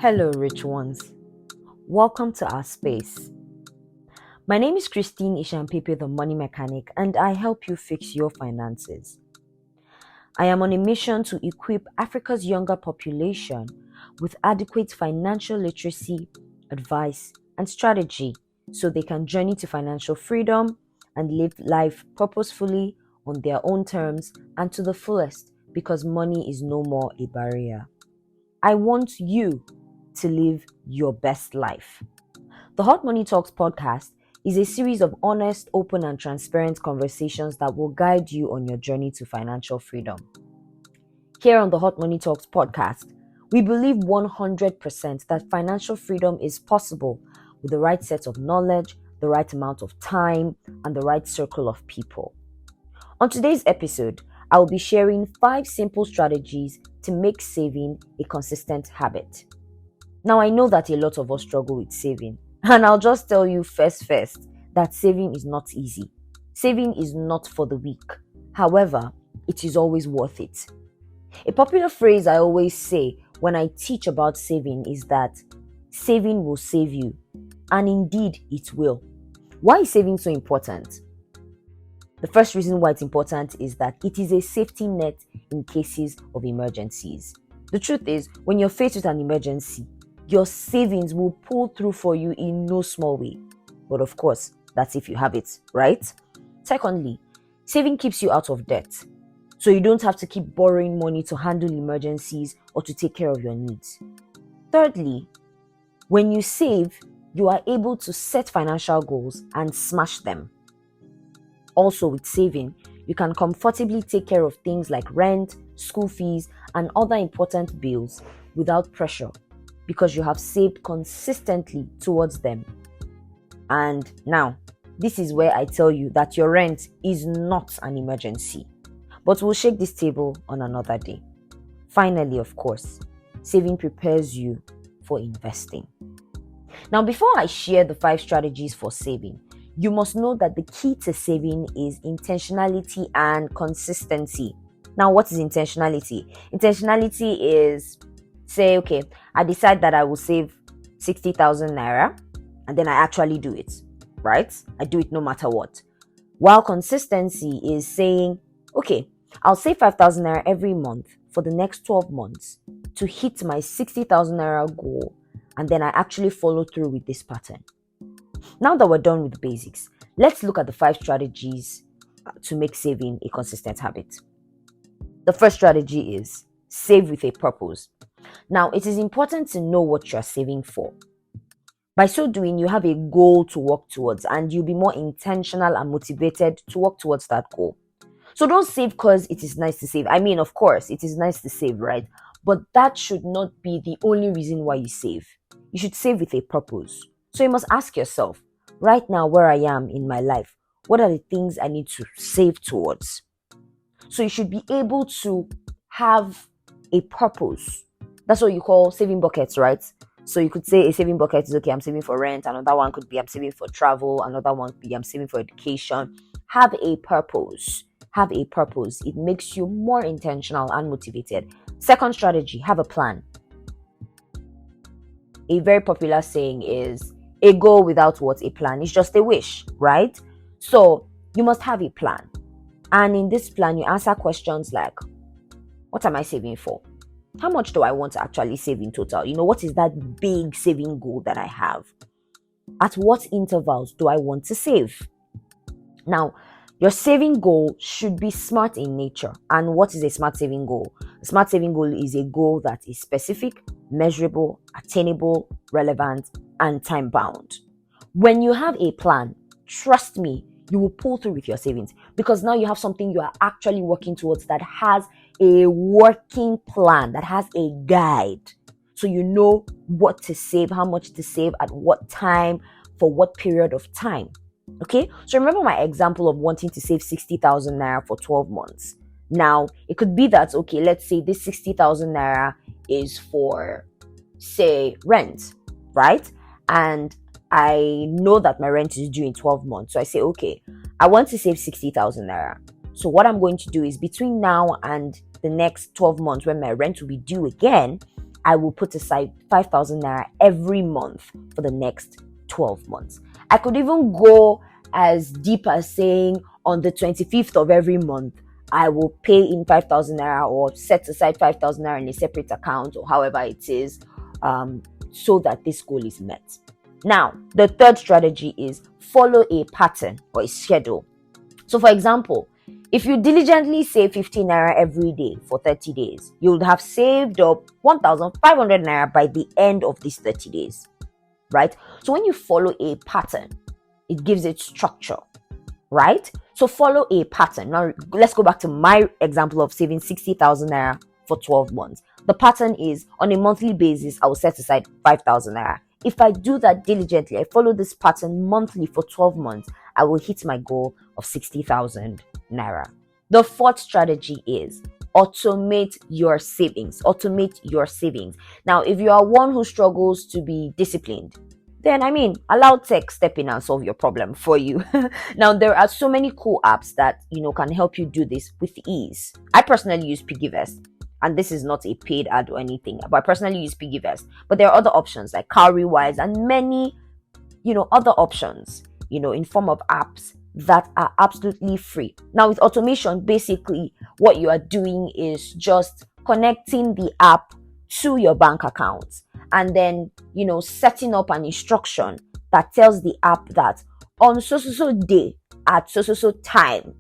Hello, rich ones. Welcome to our space. My name is Christine Ishampepe, the money mechanic, and I help you fix your finances. I am on a mission to equip Africa's younger population with adequate financial literacy, advice, and strategy so they can journey to financial freedom and live life purposefully on their own terms and to the fullest because money is no more a barrier. I want you to live your best life. The Hot Money Talks podcast is a series of honest, open, and transparent conversations that will guide you on your journey to financial freedom. Here on the Hot Money Talks podcast, we believe 100% that financial freedom is possible with the right set of knowledge, the right amount of time, and the right circle of people. On today's episode, I will be sharing 5 simple strategies to make saving a consistent habit. Now, I know that a lot of us struggle with saving, and I'll just tell you first that saving is not easy. Saving is not for the weak. However, it is always worth it. A popular phrase I always say when I teach about saving is that saving will save you, and indeed it will. Why is saving so important? The first reason why it's important is that it is a safety net in cases of emergencies. The truth is, when you're faced with an emergency, your savings will pull through for you in no small way. But of course, that's if you have it, right? Secondly, saving keeps you out of debt. So you don't have to keep borrowing money to handle emergencies or to take care of your needs. Thirdly, when you save, you are able to set financial goals and smash them. Also, with saving, you can comfortably take care of things like rent, school fees, and other important bills without pressure because you have saved consistently towards them. And now, this is where I tell you that your rent is not an emergency. But we'll shake this table on another day. Finally, of course, saving prepares you for investing. Now, before I share the 5 strategies for saving, you must know that the key to saving is intentionality and consistency. Now, what is intentionality? Intentionality is, say, okay, I decide that I will save 60,000 naira and then I actually do it, right? I do it no matter what. While consistency is saying, okay, I'll save 5,000 naira every month for the next 12 months to hit my 60,000 naira goal, and then I actually follow through with this pattern. Now that we're done with the basics, let's look at the 5 strategies to make saving a consistent habit. The first strategy is save with a purpose. Now, it is important to know what you're saving for. By so doing, you have a goal to work towards and you'll be more intentional and motivated to work towards that goal. So don't save because it is nice to save. I mean, of course, it is nice to save, right? But that should not be the only reason why you save. You should save with a purpose. So you must ask yourself, right now where I am in my life, what are the things I need to save towards? So you should be able to have a purpose. That's what you call saving buckets, right? So you could say a saving bucket is, okay, I'm saving for rent. Another one could be I'm saving for travel. Another one could be I'm saving for education. Have a purpose. Have a purpose. It makes you more intentional and motivated. Second strategy, have a plan. A very popular saying is, a goal without what? A plan is just a wish, right? So you must have a plan. And in this plan, you answer questions like, what am I saving for? How much do I want to actually save in total? What is that big saving goal that I have? At what intervals do I want to save? Now, your saving goal should be smart in nature. And what is a smart saving goal? A smart saving goal is a goal that is specific, measurable, attainable, relevant, and time-bound. When you have a plan, trust me, you will pull through with your savings because now you have something you are actually working towards that has a working plan, that has a guide. So you know what to save, how much to save, at what time, for what period of time. Okay, so remember my example of wanting to save 60,000 naira for 12 months. Now, it could be that, okay, let's say this 60,000 naira is for, say, rent, right? And I know that my rent is due in 12 months. So I say, okay, I want to save 60,000 naira. So what I'm going to do is between now and the next 12 months when my rent will be due again, I will put aside 5,000 naira every month for the next 12 months. I could even go as deep as saying on the 25th of every month, I will pay in 5,000 naira or set aside 5,000 naira in a separate account or however it is, so that this goal is met. Now, the third strategy is follow a pattern or a schedule. So, for example, if you diligently save 15 naira every day for 30 days, you would have saved up 1,500 naira by the end of these 30 days, right? So, when you follow a pattern, it gives it structure, right? So, follow a pattern. Now, let's go back to my example of saving 60,000 naira for 12 months. The pattern is on a monthly basis, I will set aside 5,000 naira. If I do that diligently, I follow this pattern monthly for 12 months, I will hit my goal of 60,000 naira. The fourth strategy is automate your savings. Automate your savings. Now, if you are one who struggles to be disciplined, then allow tech step in and solve your problem for you. Now, there are so many cool apps that can help you do this with ease. I personally use PiggyVest, and this is not a paid ad or anything, but I personally use PiggyVest. But there are other options like Cowrywise and many, other options, in form of apps that are absolutely free. Now, with automation, basically what you are doing is just connecting the app to your bank account and then, setting up an instruction that tells the app that on so day at so time,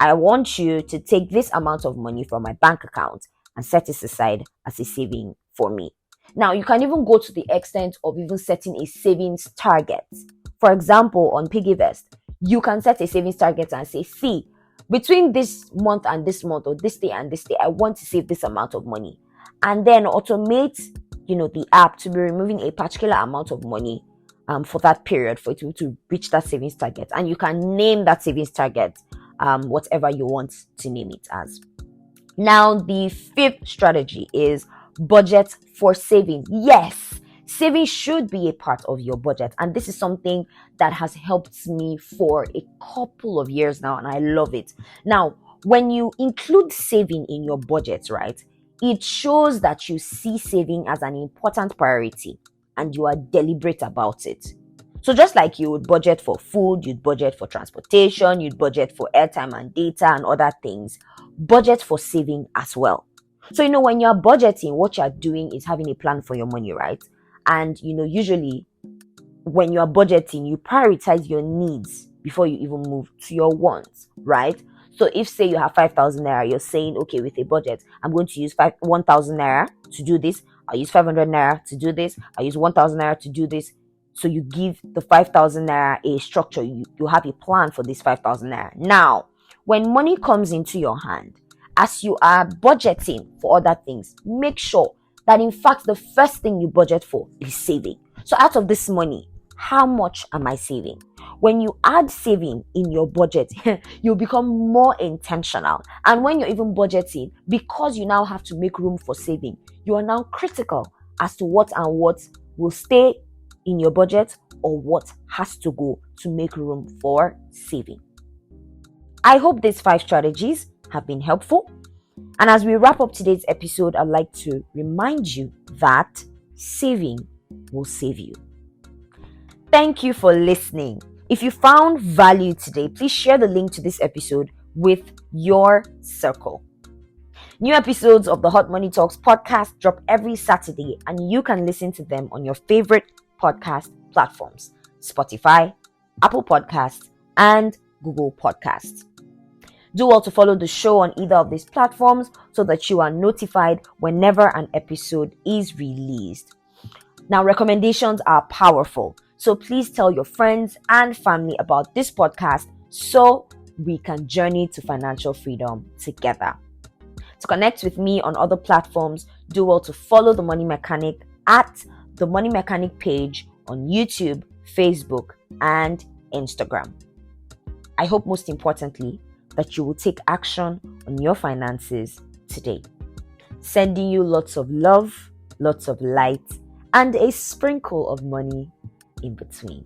I want you to take this amount of money from my bank account and set it aside as a saving for me. Now, you can even go to the extent of even setting a savings target. For example, on PiggyVest, you can set a savings target and say, see, between this month and this month, or this day and this day, I want to save this amount of money. And then automate, the app to be removing a particular amount of money for that period for it to reach that savings target. And you can name that savings target whatever you want to name it as. Now, the fifth strategy is budget for saving. Yes, saving should be a part of your budget. And this is something that has helped me for a couple of years now, and I love it. Now, when you include saving in your budget, right, it shows that you see saving as an important priority and you are deliberate about it. So just like you would budget for food, you'd budget for transportation, you'd budget for airtime and data and other things, budget for saving as well. So, when you're budgeting, what you're doing is having a plan for your money, right? And, usually when you're budgeting, you prioritize your needs before you even move to your wants, right? So if, say, you have 5,000 naira, you're saying, okay, with a budget, I'm going to use 1,000 naira to do this. I'll use 500 naira to do this. I'll use 1,000 naira to do this. So you give the 5,000 naira a structure. You have a plan for this 5,000 naira. Now, when money comes into your hand, as you are budgeting for other things, make sure that in fact the first thing you budget for is saving. So out of this money, how much am I saving? When you add saving in your budget, you'll become more intentional. And when you're even budgeting, because you now have to make room for saving, you are now critical as to what will stay in your budget or what has to go to make room for saving. I hope these 5 strategies have been helpful. And as we wrap up today's episode, I'd like to remind you that saving will save you. Thank you for listening. If you found value today, please share the link to this episode with your circle. New episodes of the Hot Money Talks podcast drop every Saturday, and you can listen to them on your favorite podcast platforms: Spotify, Apple Podcasts, and Google Podcasts. Do well to follow the show on either of these platforms so that you are notified whenever an episode is released. Now, recommendations are powerful, so please tell your friends and family about this podcast so we can journey to financial freedom together. To connect with me on other platforms, do well to follow The Money Mechanic at The Money Mechanic page on YouTube, Facebook, and Instagram. I hope most importantly that you will take action on your finances today. Sending you lots of love, lots of light, and a sprinkle of money in between.